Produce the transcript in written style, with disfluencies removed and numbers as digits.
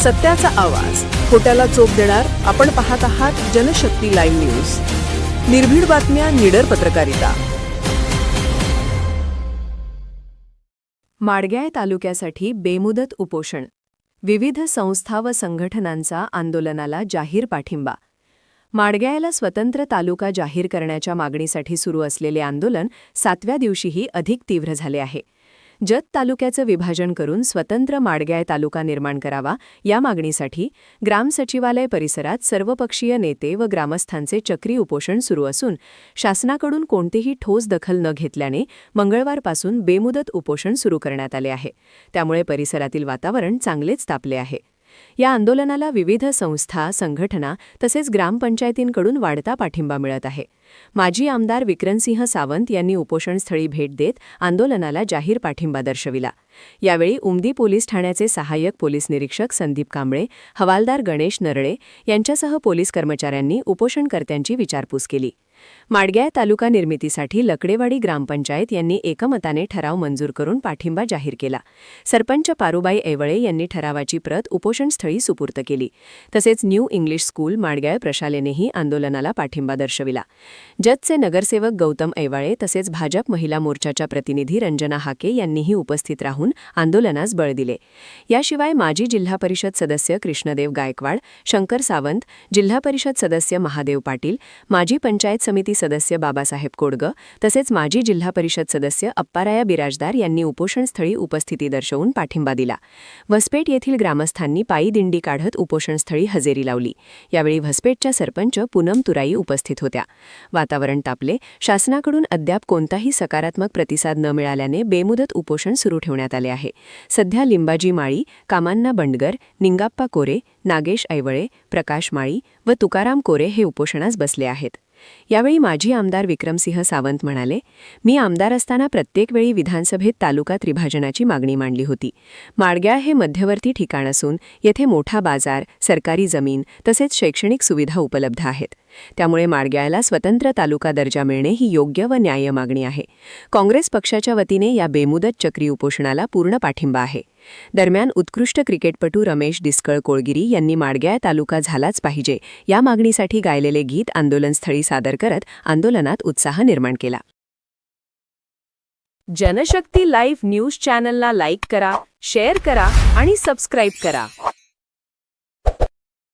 सत्याचा आवाज, खोट्याला चोप देणार. आपण पाहत आहात जनशक्ती लाईव्ह न्यूज. निर्भीड बातम्या, निडर पत्रकारिता. माडग्याळ तालुक्यासाठी बेमुदत उपोषण. विविध संस्था व संघटनांचा आंदोलनाला जाहीर पाठिंबा. माडग्याळला स्वतंत्र तालुका जाहीर करण्याच्या मागणीसाठी सुरू असलेले आंदोलन 7व्या दिवशीही अधिक तीव्र झाले आहे. जत तालुक्याचं विभाजन करून स्वतंत्र माडग्याळ तालुका निर्माण करावा या मागणीसाठी ग्रामसचिवालय परिसरात सर्वपक्षीय नेते व ग्रामस्थांचे चक्री उपोषण सुरू असून शासनाकडून कोणतीही ठोस दखल न घेतल्याने मंगळवारपासून बेमुदत उपोषण सुरू करण्यात आले आहे. त्यामुळे परिसरातील वातावरण चांगलेच तापले आहे. या आंदोलनाला विविध संस्था, संघटना तसेच ग्रामपंचायतींकडून वाढता पाठिंबा मिळत आहे. माजी आमदार विक्रमसिंह सावंत यांनी उपोषणस्थळी भेट देत आंदोलनाला जाहीर पाठिंबा दर्शविला. यावेळी उमदी पोलीस ठाण्याचे सहाय्यक पोलीस निरीक्षक संदीप कांबळे, हवालदार गणेश नरळे यांच्यासह पोलीस कर्मचाऱ्यांनी उपोषणकर्त्यांची विचारपूस केली. माडग्याळ तालुका निर्मितीसाठी लकडेवाडी ग्रामपंचायत यांनी एकमताने ठराव मंजूर करून पाठिंबा जाहीर केला. सरपंच पारुबाई ऐवळे यांनी ठरावाची प्रत उपोषणस्थळी सुपूर्त केली. तसेच न्यू इंग्लिश स्कूल माडग्याळ प्रशालेनेही आंदोलनाला पाठिंबा दर्शविला. जतचे नगरसेवक गौतम ऐवाळे तसेच भाजप महिला मोर्चाच्या प्रतिनिधी रंजना हाके यांनीही उपस्थित राहून आंदोलनास बळ दिले. याशिवाय माजी जिल्हा परिषद सदस्य कृष्णदेव गायकवाड, शंकर सावंत, जिल्हा परिषद सदस्य महादेव पाटील, माजी पंचायत समिती सदस्य बाबासाहेब कोडग तसेच माजी जिल्हा परिषद सदस्य अप्पाराया बिराजदार यांनी उपोषणस्थळी उपस्थिती दर्शवून पाठिंबा दिला. वसपेट येथील ग्रामस्थांनी पायी दिंडी काढत उपोषणस्थळी हजेरी लावली. यावेळी वसपेटच्या सरपंच पूनम तुराई उपस्थित होत्या. वातावरण तापले. शासनाकडून अद्याप कोणताही सकारात्मक प्रतिसाद न मिळाल्याने बेमुदत उपोषण सुरू ठेवण्यात आले आहे. सध्या लिंबाजी माळी, कामांना बंडगर, निंगाप्पा कोरे, नागेश ऐवळे, प्रकाश माळी व तुकाराम कोरे हे उपोषणास बसले आहेत. यावेळी माजी आमदार विक्रमसिंह सावंत म्हणाले, मी आमदार असताना प्रत्येक वेळी विधानसभेत तालुका त्रिभाजनाची मागणी मांडली होती. माडग्याळ हे मध्यवर्ती ठिकाण असून येथे मोठा बाजार, सरकारी जमीन तसेच शैक्षणिक सुविधा उपलब्ध आहेत. त्यामुळे माडग्याळला स्वतंत्र तालुका दर्जा मिळणे ही योग्य व न्याय्य मागणी आहे. काँग्रेस पक्षाच्या वतीने या बेमुदत चक्री उपोषणाला पूर्ण पाठिंबा आहे. दरम्यान उत्कृष्ट क्रिकेटपटू रमेश डिस्कळ कोळगिरी यांनी माडग्याळ तालुका झालाच पाहिजे या मागणीसाठी गायलेले गीत आंदोलनस्थळी सादर करत आंदोलनात उत्साह निर्माण केला. जनशक्ती लाईव्ह न्यूज चॅनलला लाईक करा, शेअर करा आणि सबस्क्राईब करा.